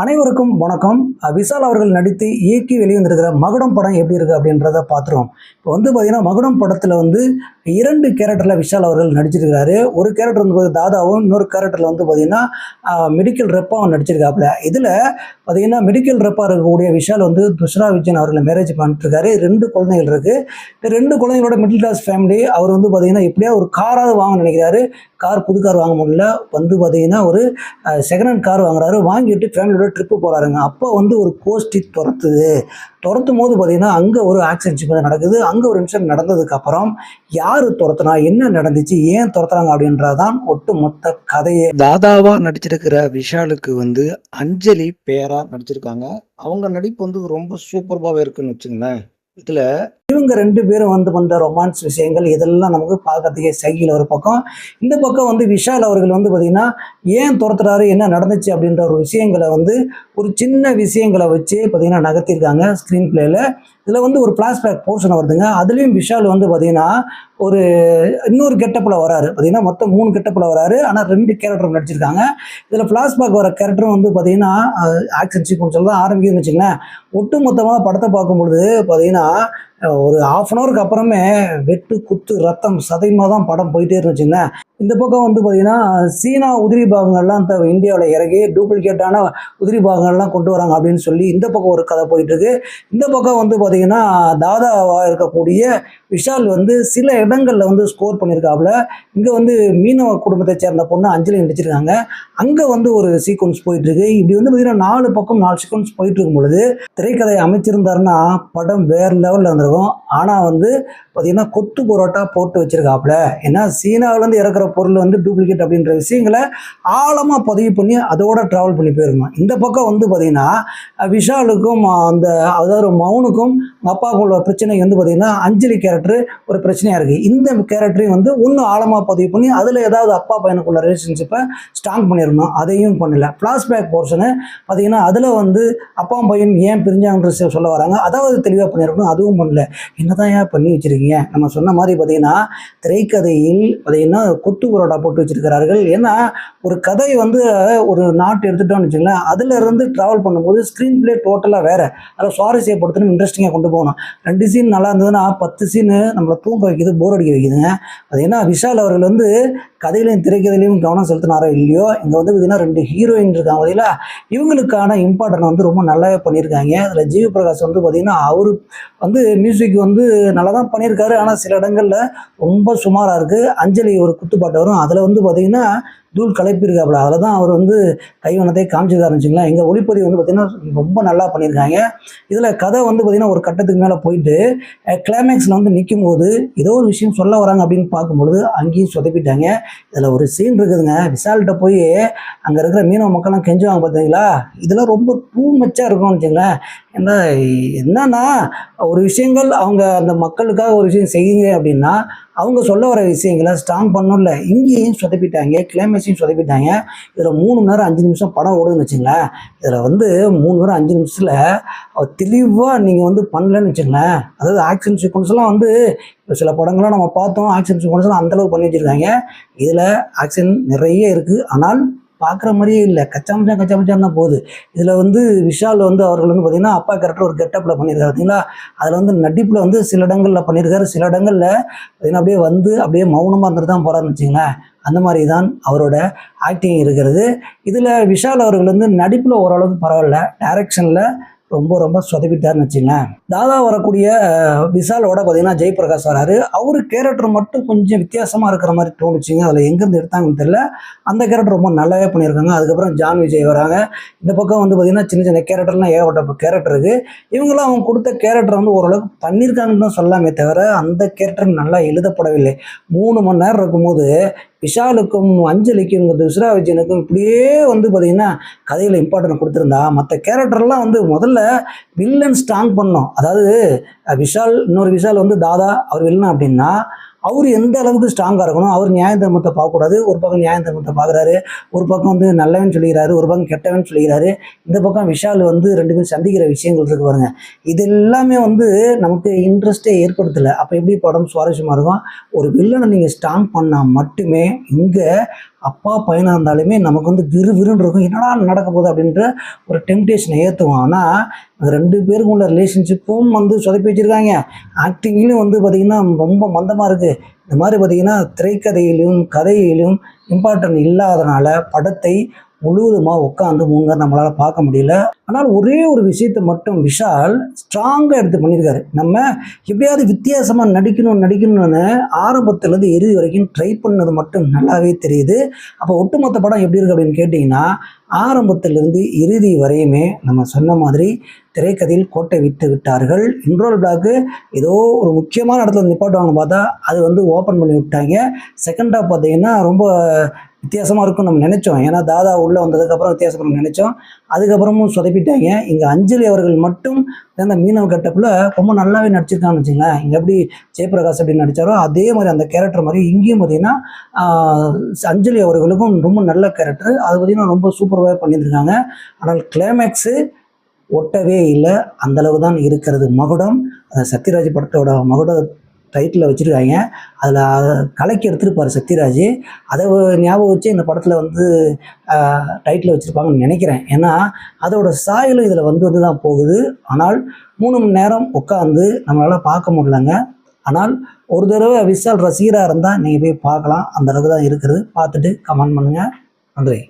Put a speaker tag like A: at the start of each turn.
A: அனைவருக்கும் வணக்கம். விஷால் அவர்கள் நடித்து இயக்கி வெளிவந்திருக்கிற மகுடம் படம் எப்படி இருக்குது அப்படின்றத பார்த்துருவோம். இப்போ பார்த்தீங்கன்னா மகுடம் படத்தில் 2 கேரக்டரில் விஷால் அவர்கள் நடிச்சிருக்கிறாரு. ஒரு கேரக்டர் தாதாவும், இன்னொரு கேரக்டரில் பார்த்தீங்கன்னா மெடிக்கல் ரெப்பாகவும் நடிச்சிருக்காப்புல. இதில் பார்த்தீங்கன்னா மெடிக்கல் ரெப்பாக இருக்கக்கூடிய விஷால் துஷ்ரா விஜயன் அவர்களை மேரேஜ் பண்ணிட்டுருக்காரு. 2 குழந்தைகள் இருக்குது. இந்த 2 குழந்தைகளோட மிடில் கிளாஸ் ஃபேமிலி. அவர் பார்த்தீங்கன்னா எப்படியா ஒரு காராவது வாங்க நினைக்கிறாரு. புது கார் வாங்க முடியல. பார்த்தீங்கன்னா ஒரு செகண்ட் ஹேண்ட் கார் வாங்குறாரு. வாங்கிட்டு ஃபேமிலியோட ட்ரிப்பு போகிறாருங்க. அப்போ ஒரு கோஷ்டி துரத்தும் போது பார்த்தீங்கன்னா அங்கே ஒரு ஆக்சிடென்ட் நடக்குது. அங்கே ஒரு இன்சிடென்ட் நடந்ததுக்கப்புறம் யார் துரத்துனா, என்ன நடந்துச்சு, ஏன் துரத்துறாங்க அப்படின்றதான் ஒட்டு மொத்த கதையே. தாதாவா நடிச்சிருக்கிற விஷாலுக்கு அஞ்சலி பேரா நடிச்சிருக்காங்க. அவங்க நடிப்பு ரொம்ப சூப்பர்பாவே இருக்குன்னு வச்சுங்களேன். இதில் இவங்க 2 பேரும் பண்ற ரொமான்ஸ் விஷயங்கள் இதெல்லாம் நமக்கு பார்க்கறதுக்கே சகில ஒரு பக்கம். இந்த பக்கம் விஷால் அவர்கள் பார்த்தீங்கன்னா ஏன் துரத்துறாரு, என்ன நடந்துச்சு அப்படின்ற ஒரு விஷயங்களை ஒரு சின்ன விஷயங்களை வச்சு பார்த்தீங்கன்னா நகர்த்திருக்காங்க ஸ்க்ரீன் பிளேல. இதில் ஒரு ஃப்ளாஷ்பேக் போர்ஷன் வருதுங்க. அதுலேயும் விஷால் பார்த்தீங்கன்னா ஒரு இன்னொரு கெட்டப்பில் வராரு. பார்த்தீங்கன்னா மொத்தம் 3 கெட்டப்பில் வராரு. ஆனால் 2 கேரக்டர் நடிச்சிருக்காங்க. இதில் ஃப்ளாஷ்பேக் வர கேரக்டரும் பார்த்தீங்கன்னா ஆக்ஷன் சீக்வன்ஸ் தான் ஆரம்பிக்குதுன்னு வச்சுங்களேன். ஒட்டு மொத்தமாக படத்தை பார்க்கும்பொழுது பார்த்தீங்கன்னா ஒரு 1/2 அன் ஹவருக்கு அப்புறமே வெட்டு குத்து ரத்தம் சதைமாக தான் படம் போயிட்டே இருந்துச்சுங்களேன். இந்த பக்கம் பார்த்தீங்கன்னா சீனா உதிரி பாகங்கள்லாம் இந்தியாவில் இறங்கி டூப்ளிகேட்டான உதிரி பாகங்கள்லாம் கொண்டு வராங்க அப்படின்னு சொல்லி இந்த பக்கம் ஒரு கதை போயிட்டு இருக்கு. இந்த பக்கம் பார்த்தீங்கன்னா தாதாவாக இருக்கக்கூடிய விஷால் சில இடங்களில் ஸ்கோர் பண்ணியிருக்காப்புல. இங்கே மீனவ குடும்பத்தை சேர்ந்த பொண்ணு அஞ்சலி நடிச்சிருக்காங்க. அங்கே ஒரு சீக்வன்ஸ் போயிட்டு இருக்கு. இப்படி பார்த்தீங்கன்னா 4 பக்கம் 4 சீக்வன்ஸ் போயிட்டு இருக்கும் பொழுது திரைக்கதை அமைச்சிருந்தாருன்னா படம் வேறு லெவலில் வந்துருக்கும். ஆனால் பார்த்தீங்கன்னா கொத்து பரோட்டா போட்டு வச்சிருக்காப்புல. ஏன்னா சீனாவிலேருந்து இறக்குற பொருள் டூப்ளிகேட் அப்படின்ற விஷயங்களை ஆழமாக பதிவு பண்ணி அதோட ட்ராவல் பண்ணி போயிருக்கணும். இந்த பக்கம் பார்த்தீங்கன்னா விஷாலுக்கும் அதாவது மௌனுக்கும் அப்பாவுக்கும் உள்ள பிரச்சனை பார்த்தீங்கன்னா அஞ்சலி கேரக்டர் ஒரு பிரச்சனையாக இருக்குது. இந்த கேரக்டரையும் ஒன்றும் ஆழமாக பதிவு பண்ணி அதில் ஏதாவது அப்பா பையனுக்குள்ள ரிலேஷன்ஷிப்பை ஸ்ட்ராங் பண்ணிடணும். அதையும் பண்ணல. ஃப்ளாஷ்பேக் போர்ஷனு பார்த்தீங்கன்னா அதில் அப்பா பையன் ஏன் பிரிஞ்சாங்கன்ற சொல்ல வராங்க. அதாவது தெளிவாக பண்ணியிருக்கணும். அதுவும் பண்ணல. என்னதான் ஏன் பண்ணி வச்சிருக்கீங்க? நம்ம சொன்ன மாதிரி பார்த்தீங்கன்னா திரைக்கதையில் பார்த்தீங்கன்னா கொத்து பரோட்டா போட்டு வச்சிருக்கிறார்கள். ஏன்னா ஒரு கதை ஒரு நாட்டு எடுத்துட்டோம்னு வச்சுங்களேன், அதில் இருந்து ட்ராவல் பண்ணும்போது ஸ்க்ரீன் பிளே டோட்டலாக வேறு. அதை சுவாரஸ்யப்படுத்தணும், இன்ட்ரெஸ்டிங்காக கொண்டு போகணும். 2 சீன் நல்லா இருந்ததுன்னா 10 சீனு நம்மளை தூங்க வைக்குது, போர் அடிக்க வைக்குதுங்க. அது ஏன்னா விஷால் அவர்கள் கதையிலையும் திரைக்கதையிலையும் கவனம் செலுத்தினாரோ இல்லையோ, இங்கே பார்த்தீங்கன்னா 2 ஹீரோயின் இருக்காங்க. பார்த்தீங்களா, இவங்களுக்கான இம்பார்ட்டன்ட் ரொம்ப நல்லாவே பண்ணியிருக்காங்க. அதில் ஜிவி பிரகாஷ் பார்த்தீங்கன்னா அவரு மியூசிக் நல்லா தான் பண்ணியிருக்காரு. ஆனால் சில இடங்களில் ரொம்ப சுமாராக இருக்குது. அஞ்சலி ஒரு குத்துப்பாட்டு வரும். அதில் பார்த்தீங்கன்னா தூள் கலைப்பிருக்காப்புல. அதில் தான் அவர் கைவனத்தை காமிச்சிருக்காரு வச்சுங்களேன். எங்கள் ஒளிப்பதிவு பார்த்தீங்கன்னா ரொம்ப நல்லா பண்ணியிருக்காங்க. இதில் கதை பார்த்தீங்கன்னா ஒரு கட்டத்துக்கு மேலே போயிட்டு கிளைமேக்ஸில் நிற்கும் போது ஏதோ ஒரு விஷயம் சொல்ல வராங்க அப்படின்னு பார்க்கும்பொழுது அங்கேயும் சொதப்பிட்டாங்க. இதில் ஒரு சீன் இருக்குதுங்க. விஷால்கிட்ட போய் அங்கே இருக்கிற மீனவ மக்கள்லாம் கெஞ்சுவாங்க பார்த்தீங்களா, இதெல்லாம் ரொம்ப டூ மச்சாக இருக்கும்னு வச்சுங்களேன். ஏன்னா என்னன்னா ஒரு விஷயங்கள் அவங்க அந்த மக்களுக்காக ஒரு விஷயம் செய்யுங்க அப்படின்னா அவங்க சொல்ல வர விஷயங்களை ஸ்ட்ராங் பண்ணல. இங்கேயும் சொதப்பிட்டாங்க, கிளைமேக்ஸையும் சொதப்பிட்டாங்க. இதில் 3 மணி நேரம் 5 நிமிஷம் படம் ஓடுதுன்னு வச்சுங்களேன். இதில் 3 மணி நேரம் 5 நிமிஷத்தில் தெளிவாக நீங்கள் பண்ணலன்னு வச்சுங்களேன். அதாவது ஆக்ஷன் சீக்வன்ஸ்லாம் சில படங்கள்லாம் நம்ம பார்த்தோம். ஆக்ஷன் சீக்வன்ஸ்லாம் அந்தளவுக்கு பண்ணி வச்சுருக்காங்க. இதில் ஆக்ஷன் நிறைய இருக்குது. ஆனால் பார்க்குற மாதிரியே இல்லை. கச்சாமச்சான் தான் போகுது. இதில் விஷால் அவர்கள் பார்த்தீங்கன்னா அப்பா கேரக்டர் ஒரு கெட்டப்பில் பண்ணியிருக்காரு. பார்த்தீங்களா, அதில் நடிப்பில் சில இடங்களில் பண்ணியிருக்காரு. சில இடங்களில் பார்த்தீங்கன்னா அப்படியே மௌனமாக இருந்துட்டு தான் போகிறாருன்னு வச்சுங்களேன். அந்த மாதிரி தான் அவரோட ஆக்டிங் இருக்கிறது. இதில் விஷால் அவர்கள் நடிப்பில் ஓரளவுக்கு பரவாயில்ல. டைரக்ஷனில் ரொம்ப சொதப்பிட்டாருன்னு வச்சுங்களேன். தாதா வரக்கூடிய விஷாலோட பார்த்தீங்கன்னா ஜெயபிரகாஷ் வராரு. அவரு கேரக்டர் மட்டும் கொஞ்சம் வித்தியாசமாக இருக்கிற மாதிரி தோணுச்சுங்க. அதில் எங்கேருந்து எடுத்தாங்கன்னு தெரியல. அந்த கேரக்டர் ரொம்ப நல்லாவே பண்ணியிருக்காங்க. அதுக்கப்புறம் ஜான் விஜய் வராங்க. இந்த பக்கம் பார்த்தீங்கன்னா சின்ன கேரக்டர்லாம் ஏகப்பட்ட கேரக்டர் இருக்குது. இவங்களாம் அவங்க கொடுத்த கேரக்டர் ஓரளவுக்கு பண்ணியிருக்காங்கன்னு தான் சொல்லாமே தவிர அந்த கேரக்டர் நல்லா எழுதப்படவில்லை. 3 மணி நேரம் இருக்கும்போது விஷாலுக்கும் அஞ்சலிக்கும் துஷ்ரா விஜயனுக்கும் இப்படியே பார்த்தீங்கன்னா கதையில் இம்பார்ட்டன்ட் கொடுத்துருந்தா மற்ற கேரக்டர்லாம் முதல்ல வில்லன் ஸ்ட்ராங் பண்ணோம். அதாவது இன்னொரு விஷால் தாதா அவர் வில்லன் அப்படின்னா அவர் எந்த அளவுக்கு ஸ்ட்ராங்காக இருக்கணும். அவர் நியாய தர்மத்தை பார்க்கக்கூடாது. ஒரு பக்கம் நியாய தர்மத்தை பார்க்குறாரு, ஒரு பக்கம் நல்லவன் சொல்லிக்கிறாரு, ஒரு பக்கம் கெட்டவன் சொல்லிக்கிறாரு. இந்த பக்கம் விஷால் 2 பேரும் சந்திக்கிற விஷயங்கள் இருக்கு பாருங்க. இது எல்லாமே நமக்கு இன்ட்ரெஸ்ட்டே ஏற்படுத்தலை. அப்போ எப்படி படம் சுவாரஸ்யமாக இருக்கும்? ஒரு வில்லனை நீங்கள் ஸ்ட்ராங் பண்ணால் மட்டுமே இங்கே அப்பா பையனாக இருந்தாலுமே நமக்கு வந்து விறுவிறுன்னு இருக்கும், என்னடா நடக்க போகுது அப்படின்ற ஒரு டெம்டேஷனை ஏற்றுவோம். ஆனால் 2 பேருக்கும் உள்ள ரிலேஷன்ஷிப்பும் வந்து சொதப்பி வச்சுருக்காங்க. ஆக்டிங்லேயும் வந்து பார்த்திங்கன்னா ரொம்ப மந்தமாக இருக்குது. இந்த மாதிரி பார்த்திங்கன்னா திரைக்கதையிலும் கதையிலும் இம்பார்ட்டன்ட் இல்லாதனால படத்தை முழுவதுமாக உட்காந்து 3 நேரம் நம்மளால் பார்க்க முடியல. ஆனால் ஒரே ஒரு விஷயத்தை மட்டும் விஷால் ஸ்ட்ராங்காக எடுத்து பண்ணியிருக்காரு. நம்ம எப்படியாவது வித்தியாசமாக நடிக்கணும்னு ஆரம்பத்துலேருந்து இறுதி வரைக்கும் ட்ரை பண்ணது மட்டும் நல்லாவே தெரியுது. அப்போ ஒட்டுமொத்த படம் எப்படி இருக்குது அப்படின்னு கேட்டிங்கன்னா, ஆரம்பத்திலிருந்து இறுதி வரையுமே நம்ம சொன்ன மாதிரி திரைக்கதையில் கோட்டை விட்டு விட்டார்கள். இன்ட்ரோல் பிளாக்கு ஏதோ ஒரு முக்கியமான இடத்துல நிப்பாட்டுவாங்க பார்த்தா அது வந்து ஓப்பன் பண்ணி விட்டாங்க. செகண்ட் ஹாஃப் பார்த்தீங்கன்னா ரொம்ப வித்தியாசமாக இருக்கும்னு நம்ம நினச்சோம். ஏன்னா தாதா உள்ளே வந்ததுக்கப்புறம் வித்தியாசம் நினச்சோம். அதுக்கப்புறமும் சொதப்பிட்டாங்க. இங்கே அஞ்சலி அவர்கள் மட்டும் அந்த மீனவ கட்டப்பில் ரொம்ப நல்லாவே நடிச்சிருக்கான்னு வச்சுங்களேன். இங்கே எப்படி ஜெயபிரகாஷ் எப்படி நடித்தாரோ அதே மாதிரி அந்த கேரக்டர் மாதிரி இங்கேயும் பார்த்திங்கன்னா அஞ்சலி அவர்களுக்கும் ரொம்ப நல்ல கேரக்டர். அது பார்த்திங்கன்னா ரொம்ப சூப்பராகவே பண்ணியிருக்காங்க. ஆனால் கிளைமேக்ஸு ஒட்டவே இல்லை. அந்தளவு தான் இருக்கிறது மகுடம். சத்யராஜ் படத்தோட மகுடம் டைட்டில் வச்சுருக்காங்க. அதில் கலக்கி எடுத்துருப்பார் சத்யராஜ். அதை ஞாபகம் வச்சு இந்த படத்தில் வந்து டைட்டில் வச்சுருப்பாங்கன்னு நினைக்கிறேன். ஏன்னா அதோட சாயலும் இதில் வந்து தான் போகுது. ஆனால் 3 மணி நேரம் உட்காந்து நம்மளால் பார்க்க முடியலங்க. ஆனால் ஒரு தடவை விஷால் ரசிகராக இருந்தால் நீங்கள் போய் பார்க்கலாம். அந்தளவுக்கு தான் இருக்கிறது. பார்த்துட்டு கமெண்ட் பண்ணுங்கள். நன்றி.